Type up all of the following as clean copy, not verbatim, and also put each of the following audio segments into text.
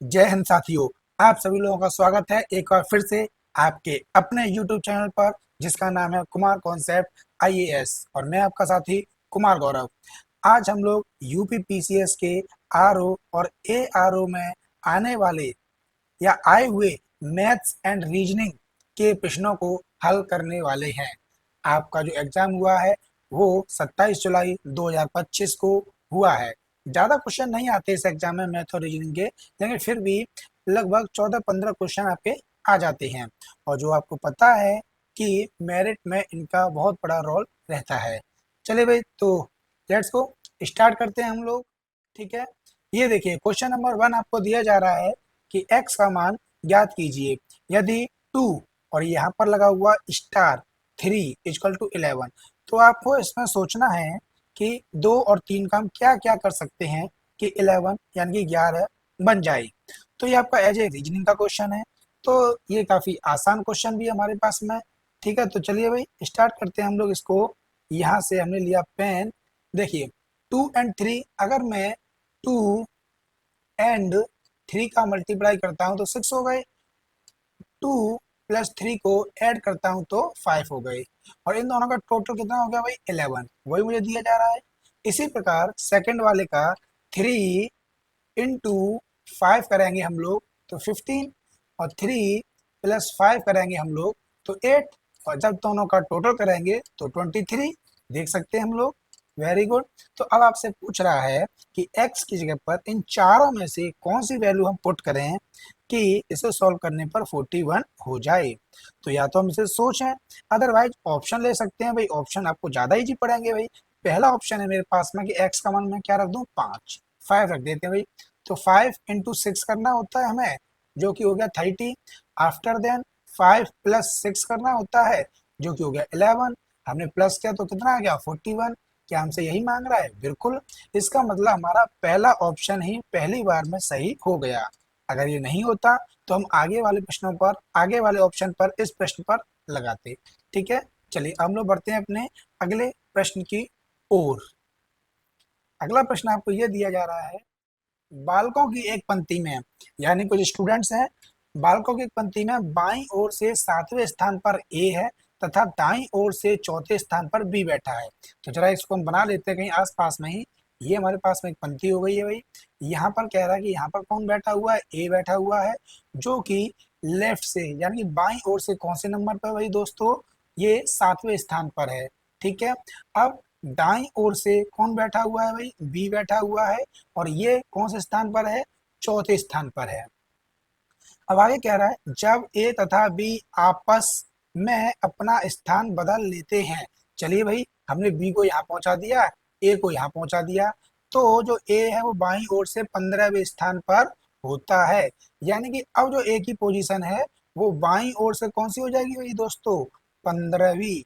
जय हिंद साथियों। आप सभी लोगों का स्वागत है एक बार फिर से आपके अपने YouTube चैनल पर, जिसका नाम है कुमार कॉन्सेप्ट आईएएस, और मैं आपका साथी कुमार गौरव। आज हम लोग यूपी पीसीएस के आरओ और एआरओ में आने वाले या आए हुए मैथ्स एंड रीजनिंग के प्रश्नों को हल करने वाले हैं। आपका जो एग्जाम हुआ है वो 27 जुलाई 2025 को हुआ है। ज़्यादा क्वेश्चन नहीं आते इस एग्जाम में मैथ और रीजनिंग के, लेकिन फिर भी लगभग 14-15 क्वेश्चन आपके आ जाते हैं। और जो आपको पता है कि मेरिट में इनका बहुत बड़ा रोल रहता है। चलिए भाई, तो लेट्स गो, स्टार्ट करते हैं हम लोग। ठीक है, ये देखिए क्वेश्चन नंबर 1 आपको दिया जा रहा है कि x का मान ज्ञात कीजिए यदि 2 और यहाँ पर लगा हुआ स्टार 3 इक्वल टू 11। तो आपको इसमें सोचना है कि 2 और 3 का हम क्या क्या कर सकते हैं कि 11 यानी कि 11 बन जाए। तो ये आपका एज ए रीजनिंग का क्वेश्चन है, तो ये काफ़ी आसान क्वेश्चन भी है हमारे पास में। ठीक है, तो चलिए भाई स्टार्ट करते हैं हम लोग इसको। यहाँ से हमने लिया पेन। देखिए 2 एंड 3, अगर मैं 2 एंड 3 का मल्टीप्लाई करता हूँ तो 6 हो गए। 2 प्लस 3 को ऐड करता हूँ तो 5 हो गए। और इन दोनों का टोटल कितना हो गया भाई? 11, वही मुझे दिया जा रहा है। इसी प्रकार सेकंड वाले का 3 इंटू 5 करेंगे हम लोग तो 15, और 3 प्लस 5 करेंगे हम लोग तो 8, और जब दोनों का टोटल करेंगे तो 23। देख सकते हैं हम लोग। Very good. तो अब आपसे पूछ रहा है कि x की जगह पर इन चारों में से कौन सी वैल्यू हम पुट करें कि इसे सॉल्व करने पर 41 हो जाए। तो या तो हम इसे सोचें, अदरवाइज ऑप्शन ले सकते हैं भाई। ऑप्शन आपको ज़्यादा ईजी पड़ेंगे भाई। पहला ऑप्शन है मेरे पास में कि x का मान मैं क्या रख दूं? 5, 5 रख देते हैं भाई। तो 5 इंटू 6 करना होता है हमें, जो कि हो गया 30। आफ्टर देन 5 प्लस 6 करना होता है, जो कि हो गया 11। हमने प्लस किया तो कितना आ गया? 41। क्या हमसे यही मांग रहा है? बिल्कुल। इसका मतलब हमारा पहला ऑप्शन ही पहली बार में सही हो गया। अगर ये नहीं होता तो हम आगे वाले प्रश्नों पर, आगे वाले ऑप्शन पर, इस प्रश्न पर लगाते। ठीक है, चलिए हम लोग बढ़ते हैं अपने अगले प्रश्न की ओर। अगला प्रश्न आपको यह दिया जा रहा है, बालकों की एक पंक्ति में, यानी कुछ स्टूडेंट्स हैं, बालकों की एक पंक्ति में बाईं ओर से 7वें स्थान पर ए है तथा दाईं ओर से चौथे स्थान पर बी बैठा है। तो जरा इसको हम बना लेते हैं कहीं आस पास में ही। ये हमारे पास में एक पंक्ति हो गई है भाई। यहाँ पर कह रहा है कि यहाँ पर कौन बैठा हुआ है? ए बैठा हुआ है, जो कि लेफ्ट से यानी कि बाईं ओर से कौन से नंबर पर भाई दोस्तों? ये 7वें स्थान पर है। ठीक है, अब दाईं ओर से कौन बैठा हुआ है भाई? बी बैठा हुआ है, और ये कौन से स्थान पर है? चौथे स्थान पर है। अब आगे कह रहा है, जब ए तथा बी आपस में अपना स्थान बदल लेते हैं। चलिए भाई, हमने बी को यहाँ पहुंचा दिया, ए को यहाँ पहुंचा दिया, तो जो ए है वो बाईं ओर से 15वें स्थान पर होता है। यानी कि अब जो ए की पोजीशन है वो बाईं ओर से कौन सी हो जाएगी भाई दोस्तों? 15वीं।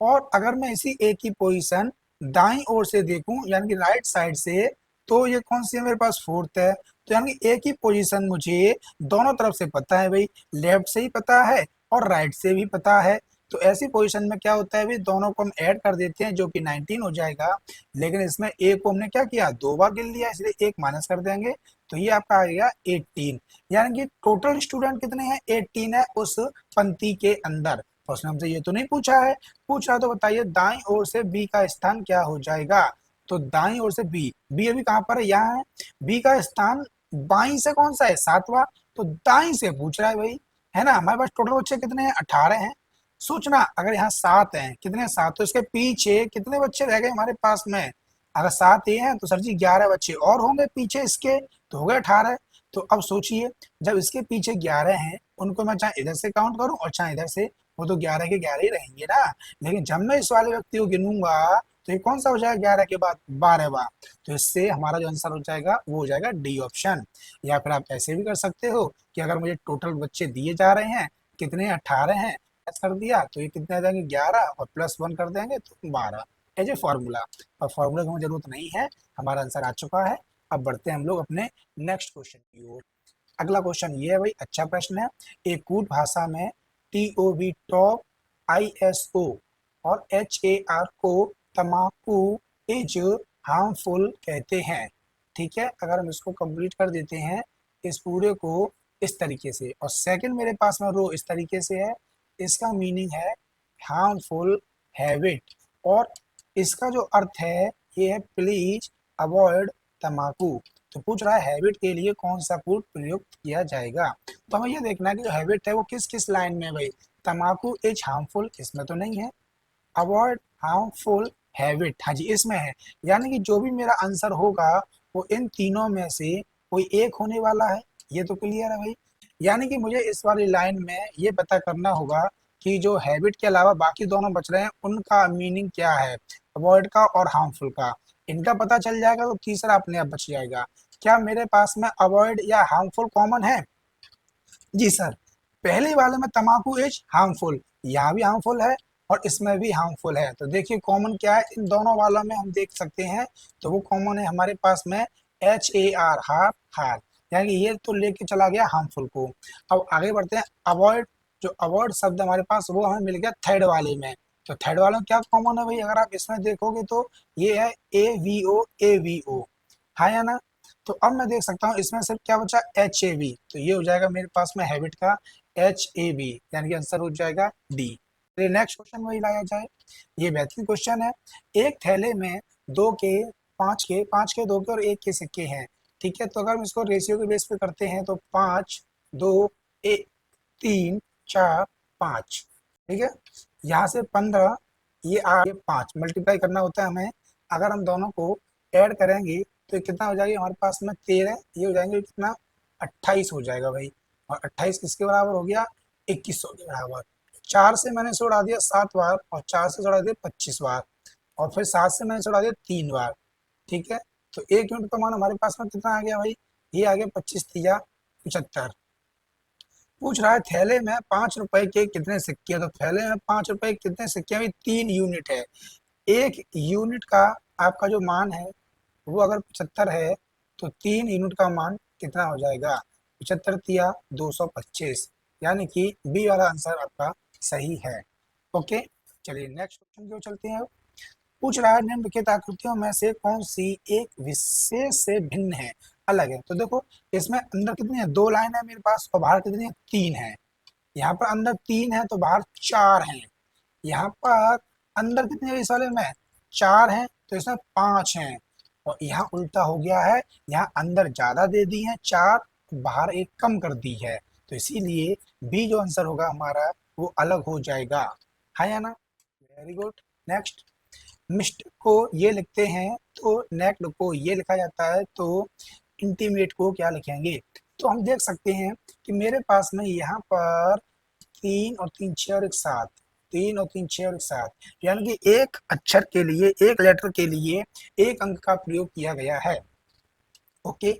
और अगर मैं इसी ए की पोजीशन दाईं ओर से देखूं, यानी कि राइट साइड से, तो ये कौन सी है मेरे पास? फोर्थ है। तो यानी कि ए की पोजीशन मुझे दोनों तरफ से पता है भाई, लेफ्ट से ही पता है और राइट से भी पता है। तो ऐसी पोजीशन में क्या होता है भाई, दोनों को हम ऐड कर देते हैं, जो कि 19 हो जाएगा। लेकिन इसमें ए को हमने क्या किया? 2 बार गिन लिया, इसलिए 1 माइनस कर देंगे, तो ये आपका आ गया 18। यानी कि टोटल स्टूडेंट कितने हैं? 18 है उस पंक्ति के अंदर। और उसने हमसे ये तो नहीं पूछा है, पूछ रहा तो बताइए दाईं ओर से बी का स्थान क्या हो जाएगा। तो दाईं ओर से बी, बी अभी कहाँ पर है? यहाँ है। बी का स्थान बाईं से कौन सा है? 7वां। तो दाईं से पूछ रहा है भाई, है ना। हमारे पास टोटल बच्चे कितने हैं? 18 हैं। सोचना, अगर यहाँ 7 हैं, कितने? 7, तो इसके पीछे कितने बच्चे रह गए हमारे पास में? अगर 7 ये हैं तो सर जी 11 बच्चे और होंगे पीछे इसके, तो हो गए 18। तो अब सोचिए, जब इसके पीछे 11 हैं, उनको मैं चाहे इधर से काउंट करूं और चाहे इधर से, वो तो 11 के 11 ही रहेंगे ना। लेकिन जब मैं इस वाले व्यक्ति को गिनूंगा तो ये कौन सा हो जाएगा? 11 के बाद 12वां। तो इससे हमारा जो आंसर हो जाएगा वो हो जाएगा डी ऑप्शन। या फिर आप ऐसे भी कर सकते हो कि अगर मुझे टोटल बच्चे दिए जा रहे हैं, कितने? 18 हैं, कर दिया तो ये कितने आ जाएंगे? 11 और +1 कर देंगे तो 12, एज ए फॉर्मूला। और फॉर्मूला की हमें जरूरत नहीं है, हमारा आंसर आ चुका है। अब बढ़ते हैं हम लोग अपने नेक्स्ट क्वेश्चन की ओर। अगला क्वेश्चन ये है भाई, अच्छा प्रश्न है। एक कूट भाषा में TOV टॉप, ISO और HAR को तम्बाकू इज हार्मफुल कहते हैं। ठीक है, अगर हम इसको कंप्लीट कर देते हैं, इस पूरे को इस तरीके से, और सेकंड मेरे पास में रो इस तरीके से है। इसका मीनिंग है हार्मफुल हैबिट, और इसका जो अर्थ है ये है प्लीज अवॉइड तम्बाकू। तो पूछ रहा है हैबिट के लिए कौन सा कोड प्रयुक्त किया जाएगा। तो हमें ये देखना है कि जो हैबिट है वो किस किस लाइन में है भाई। तम्बाकू इज हार्मफुल इसमें तो नहीं है, अवॉइड हार्मफुल हैबिट हाँ जी इसमें है। यानी कि जो भी मेरा आंसर होगा वो इन तीनों में से कोई एक होने वाला है, ये तो क्लियर है भाई। यानी कि मुझे इस वाली लाइन में ये पता करना होगा कि जो हैबिट के अलावा बाकी दोनों बच रहे हैं उनका मीनिंग क्या है, अवॉइड का और हार्मफुल का। इनका पता चल जाएगा तो तीसरा अपने आप बच जाएगा। क्या मेरे पास में अवॉइड या हार्मफुल कॉमन है? जी सर, पहले वाले में तम्बाकू इज हार्मफुल, यहाँ भी हार्मफुल है और इसमें भी हार्मफुल है। तो देखिए कॉमन क्या है इन दोनों वालों में, हम देख सकते हैं। तो वो कॉमन है हमारे पास में HAR, हार हार, यानी कि ये तो लेके चला गया हार्मफुल को। अब आगे बढ़ते हैं, अवॉइड। जो अवॉइड शब्द हमारे पास वो हमें मिल गया थर्ड वाले में। तो थर्ड वाले में क्या कॉमन है भाई, अगर आप इसमें देखोगे तो ये है AVO, हाँ या ना। तो अब मैं देख सकता हूँ इसमें सिर्फ क्या बचा, HAV। तो ये हो जाएगा मेरे पास में हैबिट का HAV, यानी कि आंसर हो जाएगा D। नेक्स्ट क्वेश्चन वही लाया जाए, ये बेहतरीन क्वेश्चन है। एक थैले में दो के पाँच के दो के और एक के सिक्के हैं, ठीक है। तो अगर हम इसको रेशियो के बेस पे करते हैं तो 5 2 1 3 4 5, ठीक है। यहाँ से 15, ये 8 ये 5 मल्टीप्लाई करना होता है हमें। अगर हम दोनों को ऐड करेंगे तो कितना हो जाएगा हमारे पास में 13, ये हो जाएंगे कितना 28 हो जाएगा भाई। और 28 किसके बराबर हो गया, 2100 के बराबर। 4 से मैंने इसे उड़ा दिया 7 बार, और 4 से उड़ा दिया 25 बार, और फिर 7 से मैंने इसे उड़ा दिया 3 बार, ठीक है। तो एक यूनिट का मान हमारे पास में कितना आ गया भाई, ये आ गया 25 तिया 75। पूछ रहा है थैले में 5 रुपए के कितने सिक्के हैं। तो थैले में 5 रुपए के कितने सिक्के हैं भाई, 3 यूनिट है। एक यूनिट का आपका जो मान है वो अगर 75 है तो 3 यूनिट का मान कितना हो जाएगा, 75 तिया 225, यानी कि बी वाला आंसर आपका सही है। ओके, चलिए नेक्स्ट क्वेश्चन की ओर चलते हैं। पूछ रहा है निम्नलिखित आकृतियों में से कौन सी एक विशेष से भिन्न है, अलग है। तो देखो इसमें अंदर कितनी है, 2 लाइन है मेरे पास, और बाहर कितनी है, 3 है। यहाँ पर अंदर 3 है तो बाहर 4 है। यहाँ पर अंदर कितने है इस वाले में, 4 है तो इसमें 5 है। और यहाँ उल्टा हो गया है, यहाँ अंदर ज्यादा दे दी है 4, बाहर एक कम कर दी है। तो इसीलिए बी जो आंसर होगा हमारा वो अलग हो जाएगा, है या ना। Very good. नेक्स्ट, मिस्ट को ये लिखते हैं तो नेक्ड को ये लिखा जाता है, तो इंटीमेट को क्या लिखेंगे। तो हम देख सकते हैं कि मेरे पास में यहाँ पर 3 और 3 6 और एक 7, 3 और 3 6 और एक 7, यानी कि एक अक्षर के लिए, एक लेटर के लिए एक अंक का प्रयोग किया गया है। ओके,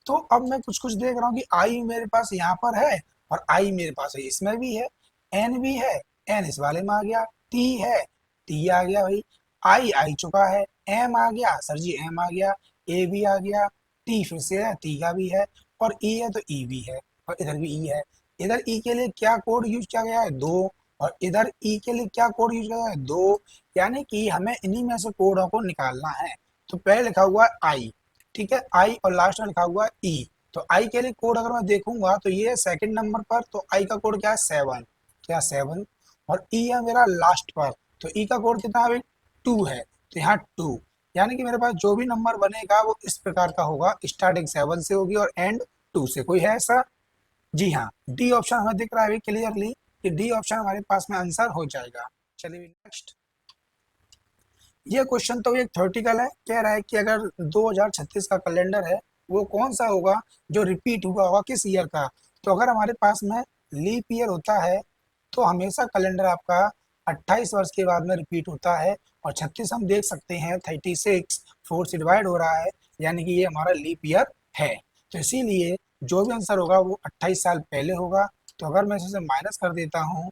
तो अब मैं कुछ कुछ देख रहा हूँ कि आई मेरे पास यहाँ पर है, और आई मेरे पास है इसमें भी है, एन भी है, एन इस वाले में आ गया, टी है, टी आ गया भाई, आई आई चुका है, एम आ गया सर जी, एम आ गया, ए भी आ गया, टी फिर से है, टी का भी है, और ई है तो ई भी है, और इधर भी ई है। इधर ई के लिए क्या कोड यूज किया गया है, 2, और इधर ई के लिए क्या कोड यूज किया गया है, 2। यानी कि हमें इन्हीं में से कोडों को निकालना है। तो पहले लिखा हुआ है आई, ठीक है, आई, और लास्ट में लिखा हुआ है ई। तो आई के लिए कोड अगर मैं देखूंगा तो ये है सेकंड नंबर पर, तो आई का कोड क्या है 7, क्या 7, और ई है मेरा लास्ट पर, तो ई का कोड कितना है 2 है, तो यहाँ 2। यानी कि मेरे पास जो भी नंबर बनेगा वो इस प्रकार का होगा, स्टार्टिंग 7 से होगी और एंड 2 से। कोई है ऐसा? जी हाँ, डी ऑप्शन हमें दिख रहा है क्लियरली कि डी ऑप्शन हमारे पास में आंसर हो जाएगा। चलिए नेक्स्ट, ये क्वेश्चन तो एक थ्योरेटिकल है, कह रहा है कि अगर 2036 का कैलेंडर है वो कौन सा होगा जो रिपीट हुआ होगा किस ईयर का। तो अगर हमारे पास में लीप ईयर होता है तो हमेशा कैलेंडर आपका 28 वर्ष के बाद में रिपीट होता है, और 36 हम देख सकते हैं 36 4 से डिवाइड हो रहा है, यानी कि ये हमारा लीप ईयर है। तो इसीलिए जो भी आंसर होगा वो 28 साल पहले होगा। तो अगर मैं इसे माइनस कर देता हूँ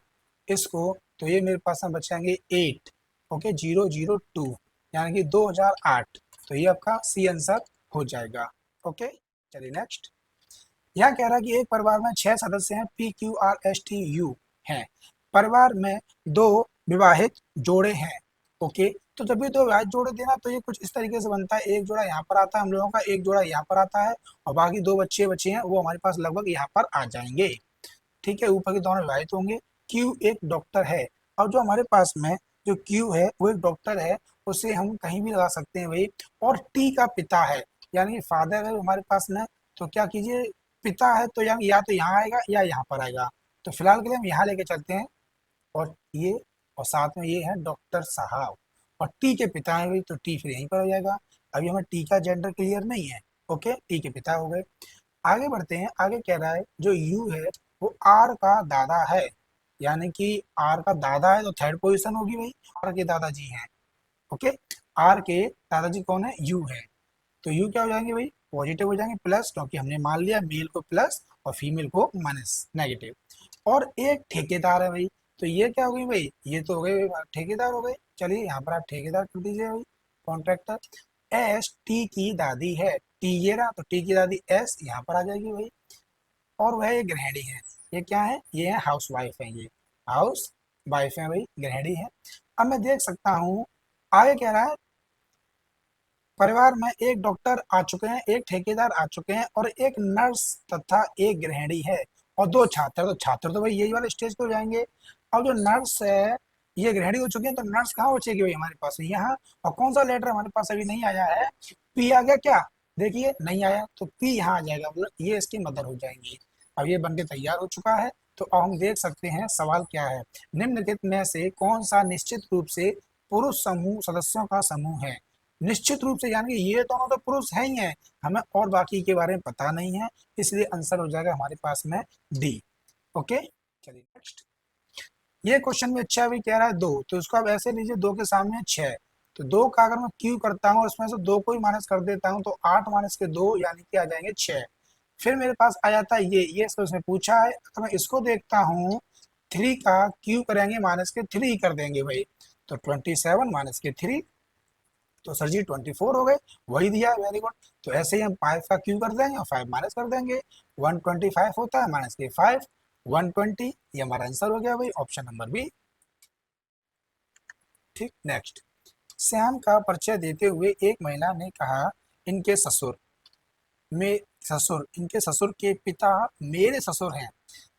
इसको, तो ये मेरे पास में बचेंगे 8, ओके 002, यानी कि 2008। तो ये आपका सी आंसर हो जाएगा। ओके, चलिए नेक्स्ट, यह कह रहा है कि एक परिवार में 6 सदस्य हैं, PQRSTU हैं। परिवार में 2 विवाहित जोड़े हैं, ओके। तो जब भी दो अविभाज्य जोड़ देना तो ये कुछ इस तरीके से बनता है, एक जोड़ा यहाँ पर आता है हम लोगों का, एक जोड़ा यहाँ पर आता है, और बाकी दो बच्चे बचे हैं वो हमारे पास लगभग यहाँ पर आ जाएंगे। ठीक है, ऊपर के दोनों विभाजित होंगे। क्यू एक डॉक्टर है, और जो हमारे पास में जो क्यू है वो एक डॉक्टर है, उसे हम कहीं भी लगा सकते हैं भाई। और टी का पिता है, यानी फादर है हमारे पास में, तो क्या कीजिए, पिता है तो या तो यहाँ आएगा या यहाँ पर आएगा, तो फिलहाल के लिए हम यहाँ लेके चलते हैं। और ये, और साथ में ये है डॉक्टर साहब, और टी के पिता है भाई, तो टी फिर यहीं पर हो जाएगा। अभी हमें टी का जेंडर क्लियर नहीं है। ओके, टी के पिता हो गए। आगे बढ़ते हैं, आगे कह रहा है जो यू है वो आर का दादा है, यानी कि आर का दादा है तो थर्ड पोजीशन होगी भाई, आर के दादाजी हैं। ओके, आर के दादाजी कौन है, यू है, तो यू क्या हो जाएंगे भाई, पॉजिटिव हो जाएंगे प्लस, क्योंकि हमने मान लिया मेल को प्लस और फीमेल को माइनस नेगेटिव। और एक ठेकेदार है भाई, तो ये क्या हो गई भाई, ये तो हो गए ठेकेदार हो गए। चलिए यहाँ पर आप ठेकेदार कर दीजिए भाई, कॉन्ट्रैक्टर। एस टी की दादी है, टी ये रहा, तो टी की दादी एस यहाँ पर आ जाएगी भाई। और वह एक गृहिणी है, ये क्या है, ये है हाउस वाइफ है, ये हाउस वाइफ है भाई, गृहिणी है। अब मैं देख सकता हूँ आगे कह रहा है, परिवार में एक डॉक्टर आ चुके हैं, एक ठेकेदार आ चुके हैं, और एक नर्स तथा एक गृहिणी है, और दो छात्र। तो छात्र तो भाई यही वाले स्टेज पे हो जाएंगे। अब जो नर्स है, ये गृहिणी हो चुकी है, तो नर्स कहाँ बचेगी भाई हमारे पास में, यहाँ। और कौन सा लेटर हमारे पास अभी नहीं आया है, पी आ गया क्या, देखिए नहीं आया, तो पी यहाँ आ जाएगा, मतलब ये इसकी मदर हो जाएंगी। अब ये बनके तैयार हो चुका है, तो अब हम देख सकते हैं सवाल क्या है। निम्नलिखित में से कौन सा निश्चित रूप से पुरुष समूह सदस्यों का समूह है। निश्चित रूप से यानी कि ये दोनों तो पुरुष हैं ही हैं, हमें और बाकी के बारे में पता नहीं है, इसलिए आंसर हो जाएगा हमारे पास में डी। ओके, चलिए नेक्स्ट। ये क्वेश्चन में अच्छा भी कह रहा है दो, तो इसको आप ऐसे लीजिए, दो के सामने छह, तो दो का अगर मैं क्यू करता हूँ उसमें से दो को ही माइनस कर देता हूँ, तो आठ माइनस के दो यानी कि आ जाएंगे छह। फिर मेरे पास आ जाता है ये इसको उसने पूछा है, तो मैं इसको देखता हूँ, थ्री का क्यू करेंगे माइनस के थ्री कर देंगे भाई, तो 27 माइनस के थ्री, तो सर जी 24 हो गए, वही दिया है, वेरी गुड। तो ऐसे ही हम 5 का क्यू कर देंगे और 5 माइनस कर देंगे, 125 होता है माइनस के 5, 120, ये हमारा आंसर हो गया भाई, ऑप्शन नंबर बी। ठीक, नेक्स्ट। श्याम का परिचय देते हुए एक महिला ने कहा, इनके ससुर में ससुर इनके ससुर के पिता मेरे ससुर हैं,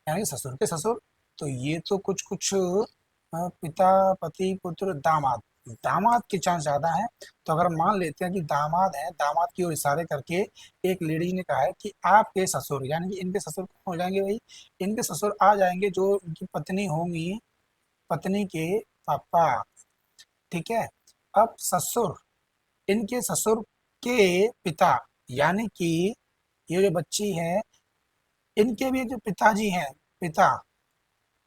यानी ससुर के ससुर, तो ये तो कुछ कुछ पिता पति पुत्र दामाद, दामाद के चांस ज्यादा है। तो अगर मान लेते हैं कि दामाद है, दामाद की ओर इशारे करके एक लेडी ने कहा है कि आपके ससुर, यानी कि इनके ससुर कौन हो जाएंगे भाई, इनके ससुर आ जाएंगे जो उनकी पत्नी होंगी, पत्नी के पापा। ठीक है, अब ससुर, इनके ससुर के पिता, यानी कि ये जो बच्ची है, इनके भी जो पिताजी हैं, पिता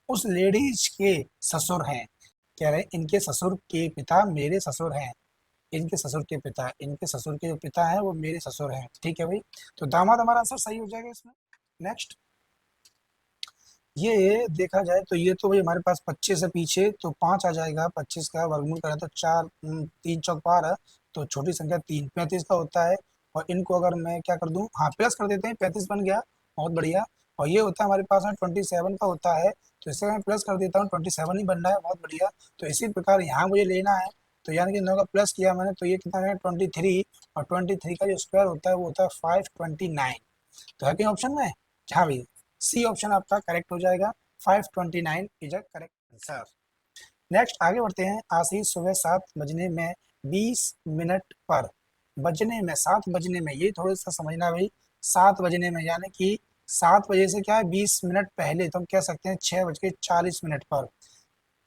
उस लेडीज के ससुर हैं। कह रहे हैं इनके ससुर के पिता मेरे ससुर हैं, इनके ससुर के पिता, इनके ससुर के जो पिता है वो मेरे ससुर हैं। ठीक है भाई, तो दामाद हमारा आंसर सही हो जाएगा इसमें। नेक्स्ट, ये देखा जाए तो ये तो भाई हमारे पास 25 से पीछे तो 5 आ जाएगा, 25 का वर्गमूल करें तो 4, 3 चौक 12, तो छोटी संख्या 3 35 का होता है। और इनको अगर मैं क्या कर दूं, हाँ प्लस कर देते हैं, 35 बन गया, बहुत बढ़िया। और ये होता है हमारे पास में 27 का होता है, तो इसे मैं प्लस कर देता हूँ, 27 ही बन रहा है, बहुत बढ़िया। तो इसी प्रकार यहाँ मुझे लेना है, तो यानी कि 9 का प्लस किया मैंने, तो ये कितना है 23, और 23 का जो स्क्वायर होता है वो होता है 529। तो है क्या ऑप्शन में, हाँ भाई, सी ऑप्शन आपका करेक्ट हो जाएगा, 529 is a correct answer. Next आगे बढ़ते हैं। आशीष सुबह 7 बजने में 20 मिनट पर, बजने में 7 बजने में, ये थोड़ा सा समझना भाई, 7 बजने में यानी कि 7 बजे से क्या है 20 मिनट पहले, तो हम कह सकते हैं 6:40 पर।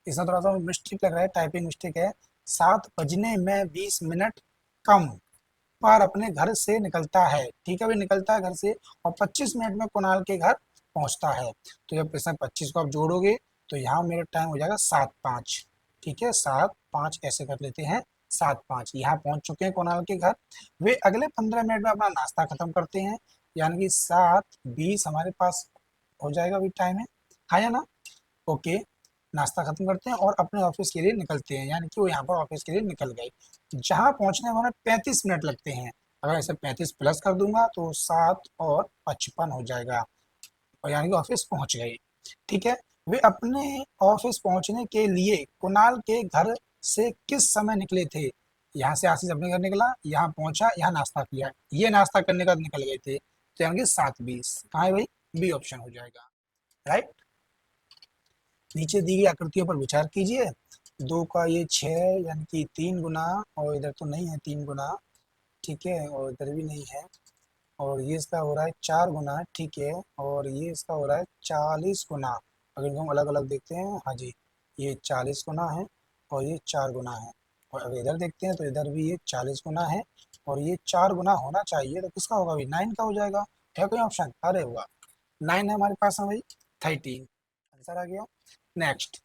इसमें थोड़ा सा मिस्टेक लग रहा है, टाइपिंग मिस्टेक है। 7 बजने में 20 मिनट कम पर अपने घर से निकलता है, ठीक है भाई, निकलता है घर से, और 25 मिनट में कुणाल के घर पहुंचता है। तो जब इसमें 25 को आप जोड़ोगे तो यहाँ मेरा टाइम हो जाएगा 7:05। ठीक है, 7:05 ऐसे कर लेते हैं, 7:05 यहाँ पहुंच चुके हैं कुणाल के घर। वे अगले 15 मिनट में अपना नाश्ता खत्म करते हैं, यानी कि 7:20 हमारे पास हो जाएगा अभी टाइम है, हाँ या ना। ओके, नाश्ता खत्म करते हैं और अपने ऑफिस के लिए निकलते हैं, यानी कि वो यहाँ पर ऑफिस के लिए निकल गए। जहाँ पहुँचने में हमें 35 मिनट लगते हैं, अगर ऐसे 35 प्लस कर दूंगा तो 7:55 हो जाएगा, और यानी कि ऑफिस पहुँच गए। ठीक है, वे अपने ऑफिस पहुँचने के लिए कुणाल के घर से किस समय निकले थे? यहाँ से आशीष अपने घर निकला, यहाँ पहुंचा, यहाँ नाश्ता किया, ये नाश्ता करने का निकल गए थे, तो यानी कि 7:20 कहाँ है भाई? बी ऑप्शन हो जाएगा। राइट। नीचे दी गई आकृतियों पर विचार कीजिए। दो का ये 6 यानी कि 3 गुना, और इधर तो नहीं है 3 गुना, ठीक है, और इधर भी नहीं है, और ये इसका हो रहा है 4 गुना, ठीक है, और ये इसका हो रहा है 40 गुना। अगर इनको हम अलग अलग देखते हैं, हाँ जी, ये 40 गुना है और ये 4 गुना है। और अगर इधर देखते हैं तो इधर भी ये 40 गुना है और ये 4 गुना होना चाहिए, तो किसका होगा भाई? 9 का हो जाएगा। है कोई ऑप्शन? अरे हुआ, 9 है हमारे पास में भाई, 13 आंसर आ गया। नेक्स्ट,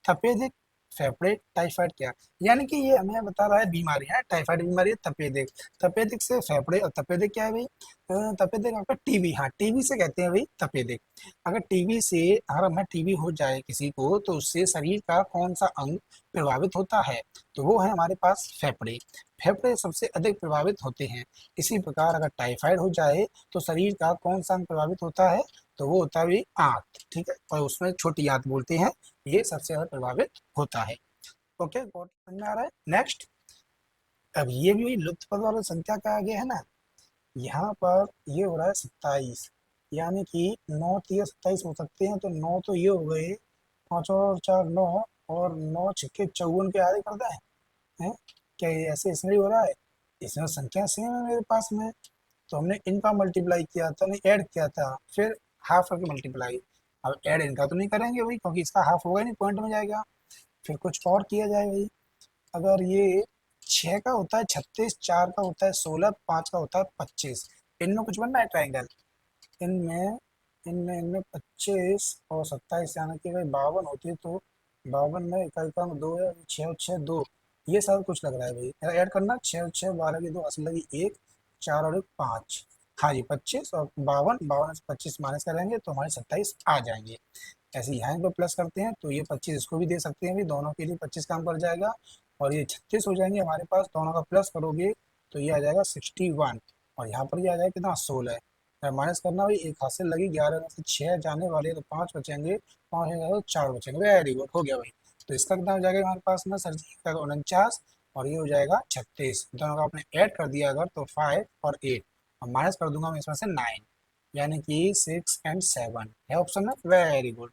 तपेदिक, फेफड़े, टाइफाइड क्या? यानी कि ये हमें बता रहा है बीमारी है, टाइफाइड बीमारी है तपेदिक, तपेदिक से फेफड़े, और तपेदिक क्या है भाई? तपेदिक आपका टीबी, हाँ टीबी से कहते हैं भाई तपेदिक। अगर टीबी से, अगर हमें टीबी हो जाए किसी को, तो उससे शरीर का कौन सा अंग प्रभावित होता है? तो वो है हमारे पास फेफड़े। फेफड़े सबसे अधिक प्रभावित होते हैं। इसी प्रकार अगर टाइफाइड हो जाए तो शरीर का कौन सा अंग प्रभावित होता है? तो वो होता है भी आंत, ठीक है, और उसमें छोटी आंत बोलते हैं, ये सबसे ज्यादा प्रभावित होता है। ओके, समझ में आ रहा है? नेक्स्ट, अब ये भी लुप्त वाला संख्या का आगे है ना, यहाँ पर ये हो रहा है 27, यानी कि 9 3 27 हो सकते हैं, तो 9 तो ये हो गए, 5 और 4 9, और 9 6 54 के आगे कर दें हैं? क्या ये ऐसे इसमें भी हो रहा है? इसमें संख्या सेम है मेरे पास में, तो हमने इनका मल्टीप्लाई किया था, नहीं ऐड किया था, फिर हाफ करके मल्टीप्लाई। अब ऐड इनका तो नहीं करेंगे भाई, क्योंकि इसका हाफ होगा ही नहीं, पॉइंट में जाएगा। फिर कुछ और किया जाए भाई। अगर ये 6 का होता है 36, 4 का होता है 16, 5 का होता है 25, इनमें कुछ बनना है ट्राइंगल। इनमें इनमें इनमें 25 और 27 यानी कि भाई 52 होती है, तो 52 में इकाई का अंक 2 है, 6 और 6 2, ये सब कुछ लग रहा है भाई। ऐड करना, 6 और 6 12 की 2 असल लगी 1, 4 और 1 5, हाँ जी 25, और 52, 52 से 25 माइनस करेंगे तो हमारे 27 आ जाएंगे। ऐसे यहाँ पर प्लस करते हैं तो ये 25 इसको भी दे सकते हैं, भी दोनों के लिए 25 काम कर जाएगा, और ये 36 हो जाएंगे हमारे पास, दोनों का प्लस करोगे तो ये आ जाएगा 61, और यहाँ पर ये आ जाएगा कितना? 16। माइनस करना भाई, एक हाथ से लगी, 11 में से 6 जाने वाले तो 5 बचेंगे, 5 हो तो 4 बचेंगे, वेरी गुड, हो गया भाई। तो इसका कितना हो जाएगा हमारे पास में सर जी? 49, और ये हो जाएगा 36, दोनों का आपने ऐड कर दिया अगर तो 5 और 8, और माइनस कर दूंगा मैं इसमें से 9, यानी कि 6 और 7 है ऑप्शन में, वेरी गुड।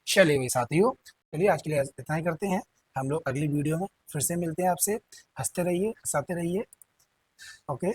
चलिए भाई साथियों, चलिए आज के लिए इतना ही करते हैं, हम लोग अगली वीडियो में फिर से मिलते हैं आपसे। हंसते रहिए, हंसाते रहिए। ओके।